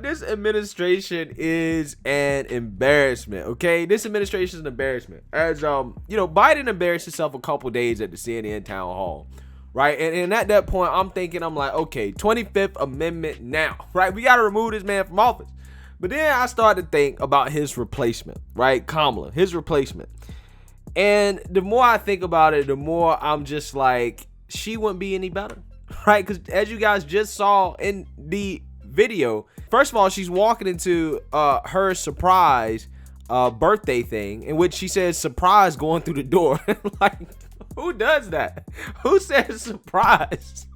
this administration is an embarrassment, okay? This administration is an embarrassment. As, Biden embarrassed himself a couple days at the CNN town hall, right? And at that point, I'm like, okay, 25th Amendment now, right? We got to remove this man from office. But then I started to think about his replacement, right? Kamala, his replacement. And the more I think about it, the more I'm just like, she wouldn't be any better, right? Because as you guys just saw in the video, first of all, she's walking into her surprise birthday thing, in which she says surprise going through the door. Like, who does that? Who says surprise?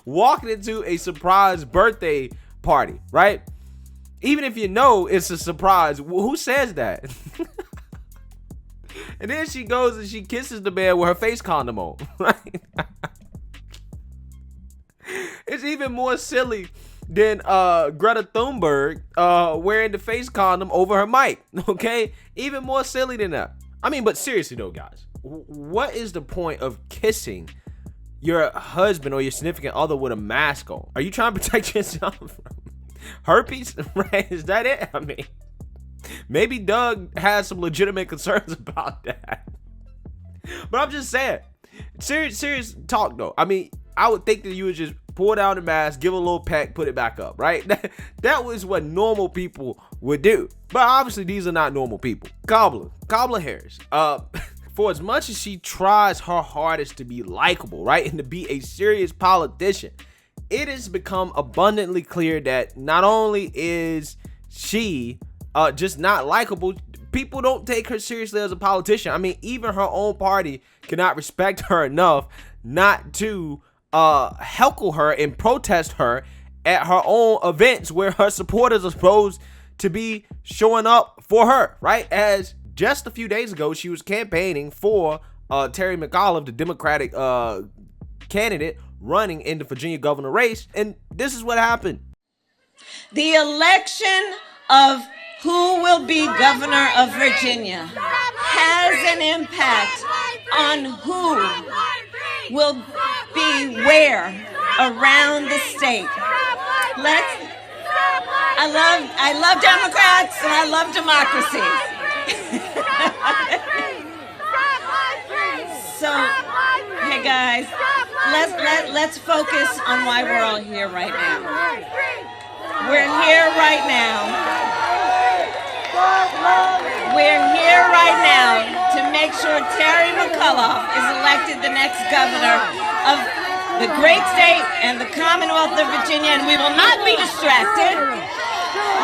Walking into a surprise birthday party, right? Even if you know it's a surprise, who says that? And then she goes and she kisses the man with her face condom on, right? It's even more silly than Greta Thunberg wearing the face condom over her mic, okay? Even more silly than that. I mean, but seriously though, guys, what is the point of kissing your husband or your significant other with a mask on? Are you trying to protect yourself from herpes? Right? Is that it? I mean, maybe Doug has some legitimate concerns about that. But I'm just saying, serious talk though. I mean, I would think that you would just pull down the mask, give a little peck, put it back up, right? That was what normal people would do. But obviously these are not normal people. Kamala Harris, for as much as she tries her hardest to be likable, right, and to be a serious politician, it has become abundantly clear that not only is she just not likable, people don't take her seriously as a politician. I mean, even her own party cannot respect her enough not to heckle her and protest her at her own events where her supporters are supposed to be showing up for her, right? As just a few days ago, she was campaigning for Terry McAuliffe, the Democratic candidate running in the Virginia governor race, and this is what happened. The election of who will be governor of Virginia has an impact on who will be where around the state. I love Democrats and I love democracy. So, hey guys, let's focus on why we're all here right now. We're here right now. We're here right now to make sure Terry McAuliffe is elected the next governor of the great state and the Commonwealth of Virginia, and we will not be distracted.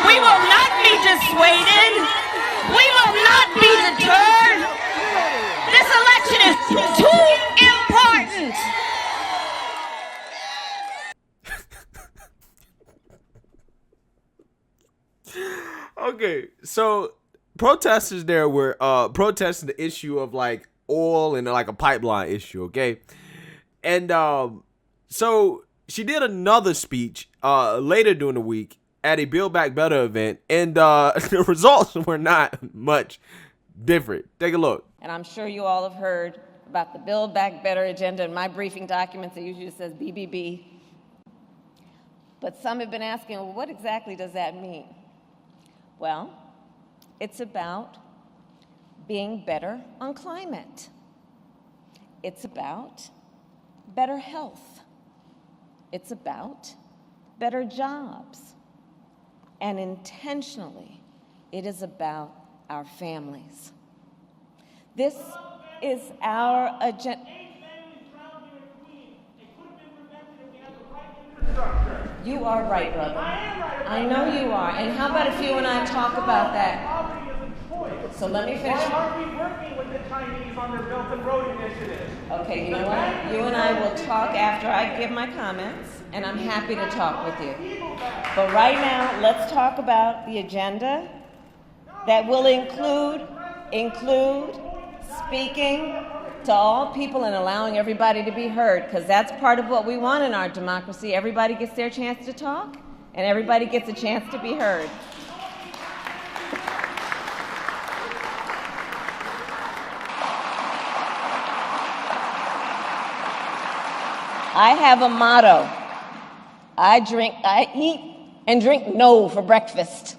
We will not be dissuaded. We will not be deterred. This election is too important. Okay, so protesters there were protesting the issue of like oil and like a pipeline issue, okay? And so she did another speech later during the week at a Build Back Better event, and the results were not much different. Take a look. And I'm sure you all have heard about the Build Back Better agenda. In my briefing documents, it usually says BBB. But some have been asking, well, what exactly does that mean? Well, it's about being better on climate. It's about better health. It's about better jobs. And intentionally, it is about our families. This is our agenda. You are right, brother. I know you are. And how about if you and I talk about that? So let me finish. Why are we working with the Chinese on their Belt and Road Initiative? Okay, you know what? You and I will talk after I give my comments, and I'm happy to talk with you. But right now, let's talk about the agenda that will include speaking to all people and allowing everybody to be heard, because that's part of what we want in our democracy. Everybody gets their chance to talk, and everybody gets a chance to be heard. I have a motto. I eat and drink no for breakfast.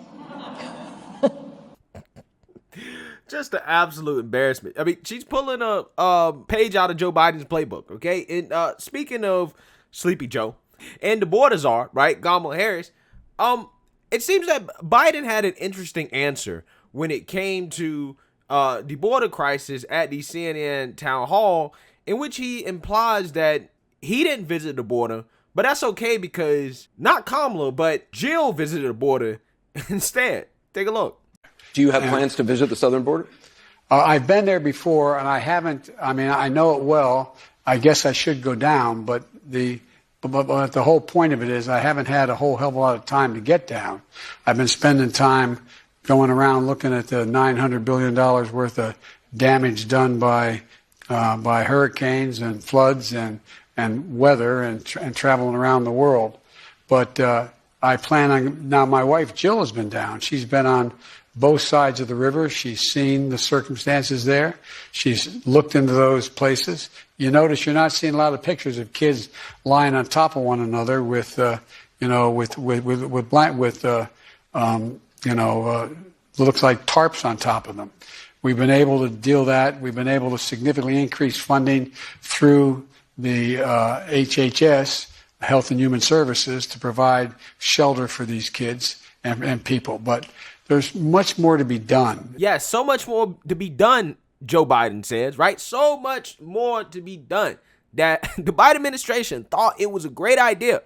Just an absolute embarrassment. I mean, she's pulling a page out of Joe Biden's playbook, okay? And speaking of Sleepy Joe and the border czar, right, Kamala Harris, it seems that Biden had an interesting answer when it came to the border crisis at the CNN town hall, in which he implies that he didn't visit the border, but that's okay because not Kamala, but Jill visited the border instead. Take a look. Do you have plans to visit the southern border? I've been there before, and I haven't. I mean, I know it well. I guess I should go down, but the whole point of it is I haven't had a whole hell of a lot of time to get down. I've been spending time going around looking at the $900 billion worth of damage done by hurricanes and floods and weather and traveling around the world. But I plan on, now my wife Jill has been down. She's been on both sides of the river. She's seen the circumstances there. She's looked into those places. You notice you're not seeing a lot of pictures of kids lying on top of one another with looks like tarps on top of them. We've been able to deal that. We've been able to significantly increase funding through the HHS, Health and Human Services, to provide shelter for these kids and people. But there's much more to be done. Yeah, so much more to be done, Joe Biden says, right? So much more to be done that the Biden administration thought it was a great idea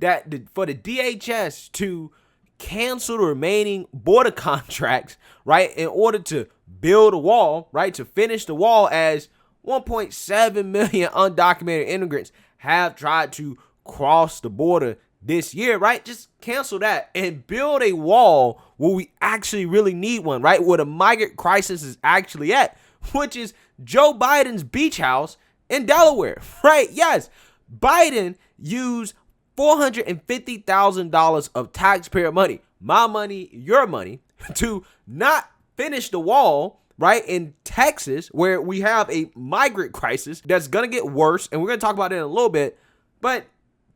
that for the DHS to cancel the remaining border contracts, right, in order to build a wall, right, to finish the wall, as 1.7 million undocumented immigrants have tried to cross the border this year, right? Just cancel that and build a wall where we actually really need one, right? Where the migrant crisis is actually at, which is Joe Biden's beach house in Delaware, right? Yes, Biden used $450,000 of taxpayer money, my money, your money, to not finish the wall, right, in Texas, where we have a migrant crisis that's going to get worse, and we're going to talk about it in a little bit, but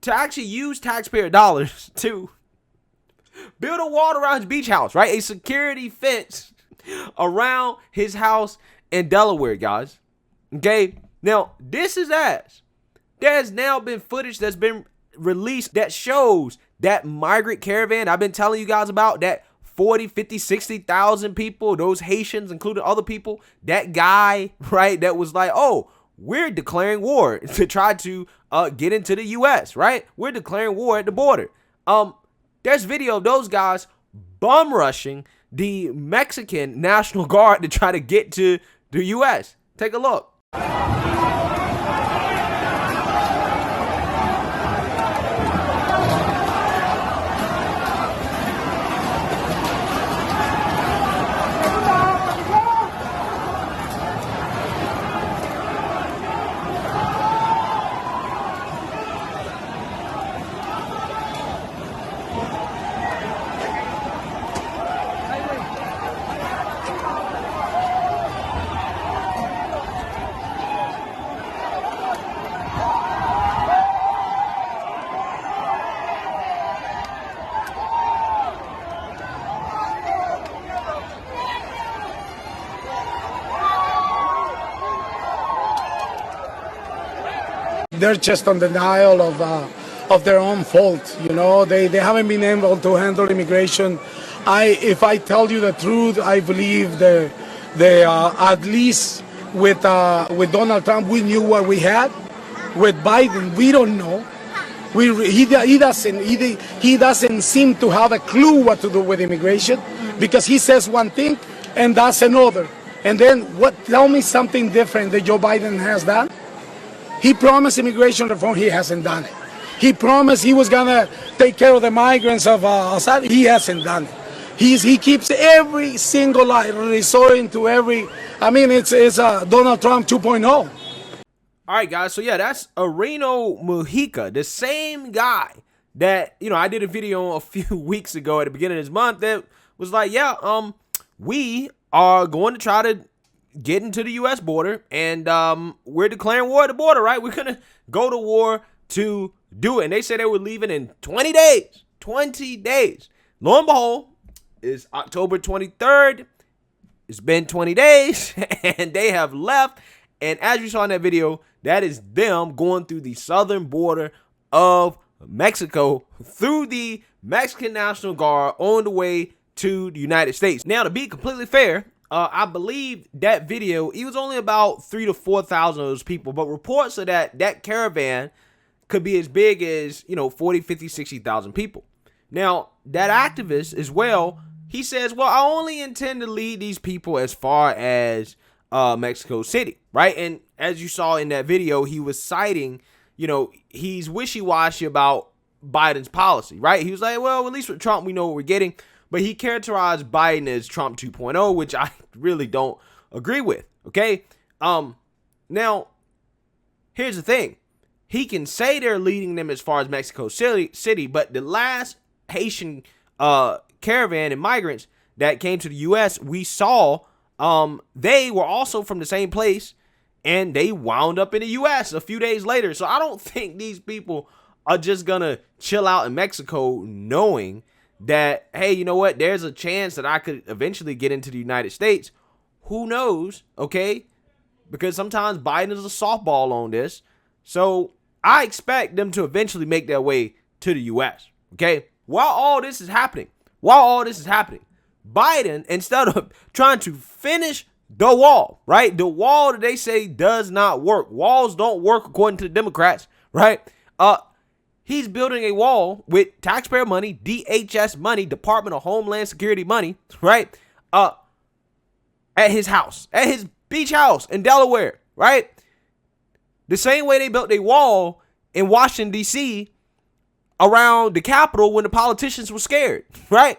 to actually use taxpayer dollars to build a wall around his beach house, right, a security fence around his house in Delaware, guys, okay? Now, this is ass. There has now been footage that's been released that shows that migrant caravan I've been telling you guys about, that 40, 50, 60,000 people, those Haitians, including other people, that guy, right, that was like, oh, we're declaring war to try to get into the U.S., right? We're declaring war at the border. There's video of those guys bum rushing the Mexican National Guard to try to get to the U.S. Take a look. They're just on denial of their own fault. You know, they haven't been able to handle immigration. If I tell you the truth, I believe they at least with Donald Trump we knew what we had. With Biden, we don't know. He doesn't seem to have a clue what to do with immigration, because he says one thing and does another. And then tell me something different that Joe Biden has done. He promised immigration reform. He hasn't done it. He promised he was gonna take care of the migrants of Assad. He hasn't done it. He keeps every single lie, resorting to every. I mean, it's Donald Trump 2.0. All right, guys. So yeah, that's Areno Mujica, the same guy that, you know, I did a video a few weeks ago at the beginning of this month that was like, yeah, we are going to try to get into the U.S. border, and we're declaring war at the border, right? We're going to go to war to do it. And they said they were leaving in 20 days. 20 days. Lo and behold, it's October 23rd. It's been 20 days and they have left. And as you saw in that video, that is them going through the southern border of Mexico through the Mexican National Guard on the way to the United States. Now, to be completely fair, I believe that video, it was only about 3,000 to 4,000 of those people, but reports are that caravan could be as big as, 40, 50, 60,000 people. Now, that activist as well, he says, well, I only intend to lead these people as far as Mexico City, right? And as you saw in that video, he was citing, he's wishy-washy about Biden's policy, right? He was like, well, at least with Trump, we know what we're getting. But he characterized Biden as Trump 2.0, which I really don't agree with, okay? Now, here's the thing. He can say they're leading them as far as Mexico City, but the last Haitian caravan and migrants that came to the U.S., we saw they were also from the same place, and they wound up in the U.S. a few days later. So I don't think these people are just going to chill out in Mexico knowing that, hey, you know what, there's a chance that I could eventually get into the United States. Who knows, okay? Because sometimes Biden is a softball on this. So I expect them to eventually make their way to the U.S., okay? While all this is happening, Biden, instead of trying to finish the wall, right? The wall that they say does not work. Walls don't work according to the Democrats, right? He's building a wall with taxpayer money, DHS money, Department of Homeland Security money, right? At his house, at his beach house in Delaware, right? The same way they built a wall in Washington, D.C. around the Capitol when the politicians were scared, right?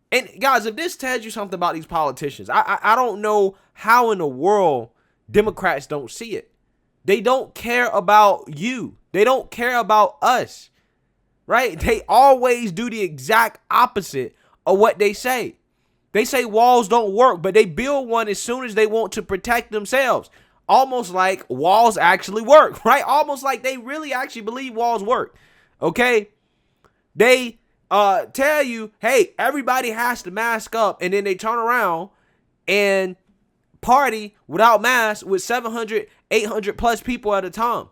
And guys, if this tells you something about these politicians, I don't know how in the world Democrats don't see it. They don't care about you. They don't care about us, right? They always do the exact opposite of what they say. They say walls don't work, but they build one as soon as they want to protect themselves. Almost like walls actually work, right? Almost like they really actually believe walls work, okay? They tell you, hey, everybody has to mask up, and then they turn around and party without masks with 700, 800 plus people at a time.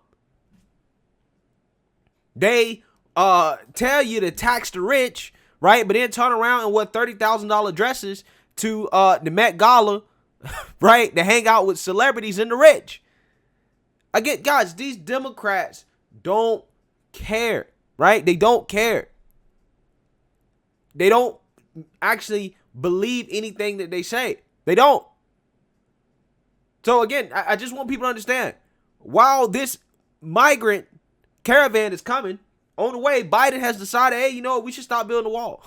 They tell you to tax the rich, right? But then turn around and wear $30,000 dresses to the Met Gala, right? To hang out with celebrities and the rich. Again, guys, these Democrats don't care, right? They don't care. They don't actually believe anything that they say. They don't. So again, I just want people to understand, while this migrant caravan is coming on the way, Biden has decided, hey, you know what, we should stop building a wall.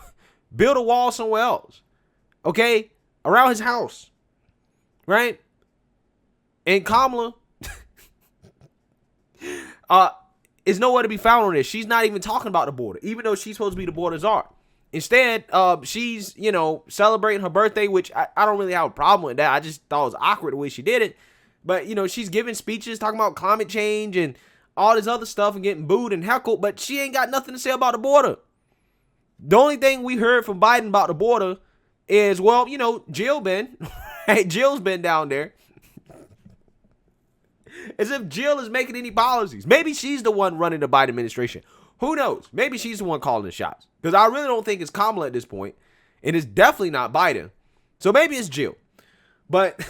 Build a wall somewhere else, okay, around his house, right? And Kamala is nowhere to be found on this. She's not even talking about the border, even though she's supposed to be the border czar. Instead, she's, celebrating her birthday, which I don't really have a problem with that. I just thought it was awkward the way she did it. But, she's giving speeches talking about climate change and all this other stuff and getting booed and heckled, but she ain't got nothing to say about the border. The only thing we heard from Biden about the border is, well, Jill's been down there. As if Jill is making any policies. Maybe she's the one running the Biden administration. Who knows? Maybe she's the one calling the shots. Because I really don't think it's Kamala at this point. And it's definitely not Biden. So maybe it's Jill. But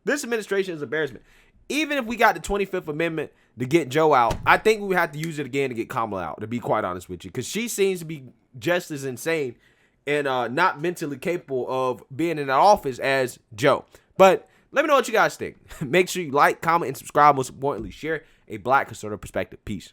this administration is embarrassment. Even if we got the 25th Amendment to get Joe out, I think we would have to use it again to get Kamala out, to be quite honest with you. Because she seems to be just as insane and not mentally capable of being in that office as Joe. But let me know what you guys think. Make sure you like, comment, and subscribe. Most importantly, share a Black conservative perspective. Peace.